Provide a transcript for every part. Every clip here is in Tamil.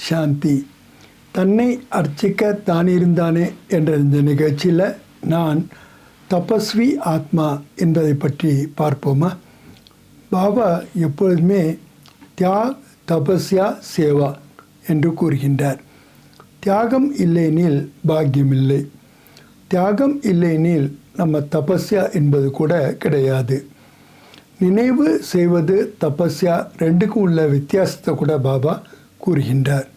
சாந்தி. தன்னை அர்ச்சிக்க தானிருந்தானே என்ற இந்த நிகழ்ச்சியில் நான் தபஸ்வி ஆத்மா என்பதை பற்றி பார்ப்போமா? பாபா எப்பொழுதுமே தியாக் தபஸ்யா சேவா என்று கூறுகின்றார். தியாகம் இல்லையெனில் பாக்கியமில்லை, தியாகம் இல்லையெனில் நம்ம தபஸ்யா என்பது கூட கிடையாது. நினைவு செய்வது தபஸ்யா ரெண்டுக்கும் உள்ள வித்தியாசத்தை கூட பாபா கூறுகின்றார்.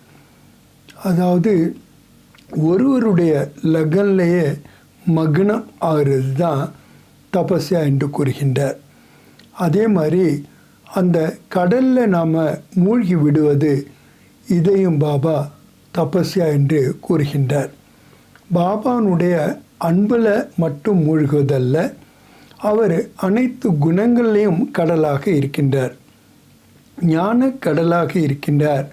அதாவது ஒருவருடைய லகன்லேயே மக்னம் ஆகிறது தான் தபஸ்யா என்று கூறுகின்றார். அதே மாதிரி அந்த கடலில் நாம் மூழ்கி விடுவது, இதையும் பாபா தபஸ்யா என்று கூறுகின்றார். பாபானுடைய அன்பில் மட்டும் மூழ்குவதல்ல, அவர் அனைத்து குணங்களையும் கடலாக இருக்கின்றார், ஞான கடலாக இருக்கின்றார்.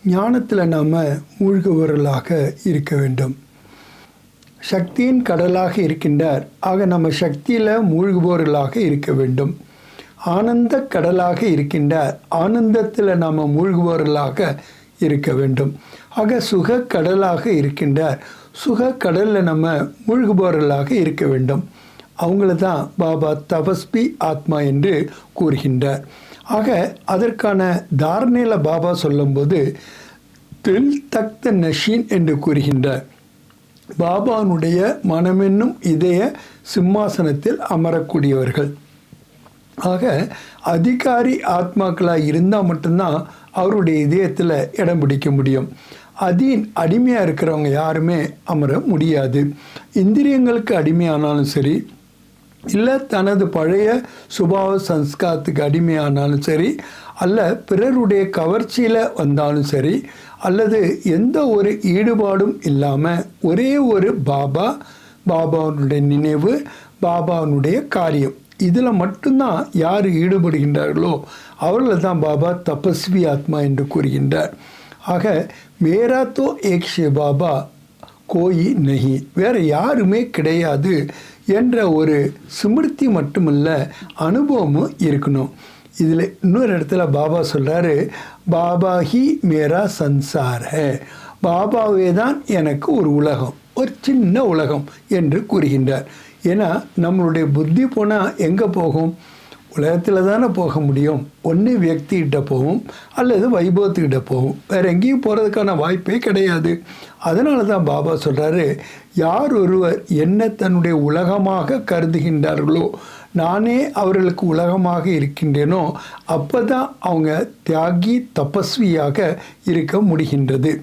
ஞானத்தில் நாம் மூழ்குவர்களாக இருக்க வேண்டும். சக்தியின் கடலாக இருக்கின்றார், ஆக நம்ம சக்தியில் மூழ்குபவர்களாக இருக்க வேண்டும். ஆனந்த கடலாக இருக்கின்றார், ஆனந்தத்தில் நாம் மூழ்குபவர்களாக இருக்க வேண்டும். ஆக சுக கடலாக இருக்கின்றார், சுக கடலில் நம்ம மூழ்குபவர்களாக இருக்க வேண்டும். அவங்கள தான் பாபா தபஸ்வி ஆத்மா என்று கூறுகின்றார். ஆக அதற்கான தாரணையில் பாபா சொல்லும்போது தில் தக்த நஷீன் என்று கூறுகின்றார். பாபானுடைய மனமென்னும் இதய சிம்மாசனத்தில் அமரக்கூடியவர்கள். ஆக அதிகாரி ஆத்மாக்களாக இருந்தால் மட்டும்தான் அவருடைய இதயத்தில் இடம் பிடிக்க முடியும். அடிமையாக இருக்கிறவங்க யாருமே அமர முடியாது. இந்திரியங்களுக்கு அடிமையானாலும் சரி, இல்லை தனது பழைய சுபாவ சம்ஸ்காரத்துக்கு அடிமையானாலும் சரி, அல்ல பிறருடைய கவர்ச்சியில் வந்தாலும் சரி, அல்லது எந்த ஒரு ஈடுபாடும் இல்லாமல் ஒரே ஒரு பாபாவுடைய நினைவு, பாபாவுடைய காரியம், இதில் மட்டும்தான் யார் ஈடுபடுகின்றார்களோ அவர்கள் தான் பாபா தபஸ்வி ஆத்மா என்று கூறுகின்றார். ஆக மேரா தோ ஏக் ஷே பாபா கோயி நஹி, வேறு யாருமே கிடையாது என்ற ஒரு ஸ்மிருதி மட்டுமல்ல, அனுபவமும் இருக்கணும். இதில் இன்னொரு இடத்துல பாபா சொல்கிறாரு, பாபா ஹி மேரா சன்சார் ஹே, பாபாவே தான் எனக்கு ஒரு உலகம், ஒரு சின்ன உலகம் என்று கூறுகின்றார். ஏன்னா நம்மளுடைய புத்தி போனால் எங்கே போகும்? உலகத்தில் தானே போக முடியும். ஒன்று வியக்திகிட்ட போகும் அல்லது வைபவத்துக்கிட்ட போகும், வேறு எங்கேயும் போகிறதுக்கான வாய்ப்பே கிடையாது. அதனால தான் பாபா சொல்கிறாரு, யார் ஒருவர் என்ன தன்னுடைய உலகமாக கருதுகின்றார்களோ, நானே அவர்களுக்கு உலகமாக இருக்கின்றேனோ, அப்போ தான் அவங்க தியாகி தபஸ்வியாக இருக்க முடிகின்றது.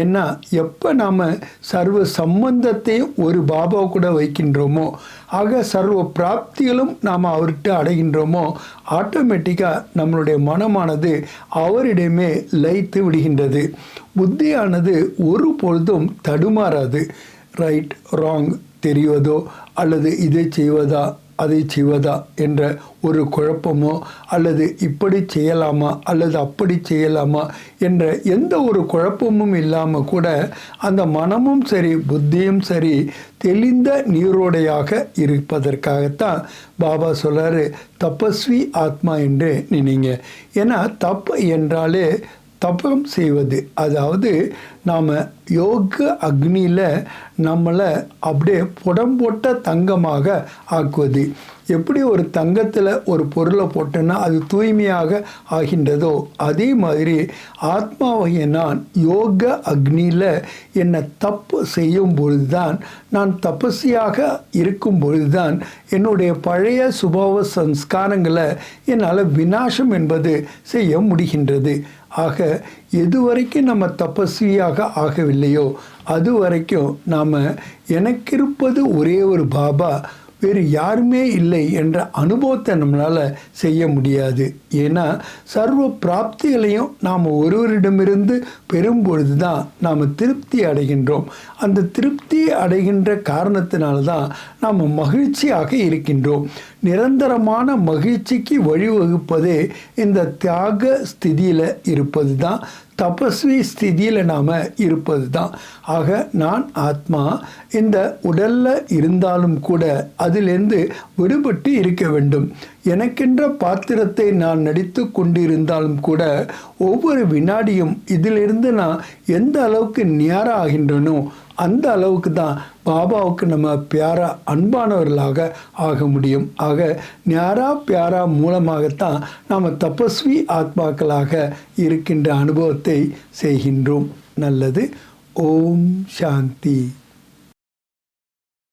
ஏன்னா எப்போ நாம் சர்வ சம்பந்தத்தையும் ஒரு பாபா கூட வைக்கின்றோமோ, ஆக சர்வ பிராப்திகளும் நாம் அவர்கிட்ட அடைகின்றோமோ, ஆட்டோமேட்டிக்காக நம்மளுடைய மனமானது அவரிடமே லயித்து விடுகின்றது. புத்தியானது ஒரு பொழுதும் தடுமாறாது. ரைட் ராங் தெரிவதோ அல்லது இதை செய்வதா அதை செய்வதா என்ற ஒரு குழப்பமோ, அல்லது இப்படி செய்யலாமா அல்லது அப்படி செய்யலாமா என்ற எந்த ஒரு குழப்பமும் இல்லாமல் கூட அந்த மனமும் சரி புத்தியும் சரி தெளிந்த நீரோடையாக இருப்பதற்காகத்தான் பாபா சொல்கிறாரு, தபஸ்வி ஆத்மா என்று நினைங்க. ஏன்னா தப்பு என்றாலே தபம் செய்வது, அதாவது நாம் யோக அக்னியில் நம்மளை அப்படியே புடம்போட்ட தங்கமாக ஆக்குவது. எப்படி ஒரு தங்கத்தில் ஒரு பொருளை போட்டோன்னா அது தூய்மையாக ஆகின்றதோ, அதே மாதிரி ஆத்மாவாகிய நான் யோக அக்னியில் என்னை தப்பு செய்யும் பொழுதுதான், நான் தபஸ்யாக இருக்கும் பொழுதுதான் என்னுடைய பழைய சுபாவ சம்ஸ்காரங்களை என்னால் விநாசம் என்பது செய்ய முடிகின்றது. ஆக எது வரைக்கும் நம்ம தபஸ்வியாக ஆகவில்லையோ அது வரைக்கும் நாம் எனக்கிருப்பது ஒரே ஒரு பாபா, வேறு யாருமே இல்லை என்ற அனுபவத்தை நம்மளால் செய்ய முடியாது. ஏன்னா சர்வ பிராப்திகளையும் நாம் ஒருவரிடமிருந்து பெறும்பொழுது தான் நாம் திருப்தி அடைகின்றோம். அந்த திருப்தி அடைகின்ற காரணத்தினால்தான் நாம் மகிழ்ச்சியாக இருக்கின்றோம். நிரந்தரமான மகிழ்ச்சிக்கு வழிவகுப்பதே இந்த தியாக ஸ்திதியில் இருப்பது தான், தபஸ்வி ஸ்திதியில் நாம் இருப்பது தான். ஆக நான் ஆத்மா இந்த உடலில் இருந்தாலும் கூட அதிலிருந்து விடுபட்டு இருக்க வேண்டும். எனக்கென்ற பாத்திரத்தை நான் நடித்து கொண்டிருந்தாலும் கூட ஒவ்வொரு வினாடியும் இதிலிருந்து நான் எந்த அளவுக்கு ஞாரா ஆகின்றனோ அந்த அளவுக்கு தான் பாபாவுக்கு நம்ம பியாரா அன்பானவர்களாக ஆக முடியும். ஆக ஞாரா பியாரா மூலமாகத்தான் நாம் தபஸ்வி ஆத்மாக்களாக இருக்கின்ற அனுபவத்தை செய்கின்றோம். நல்லது. ஓம் சாந்தி.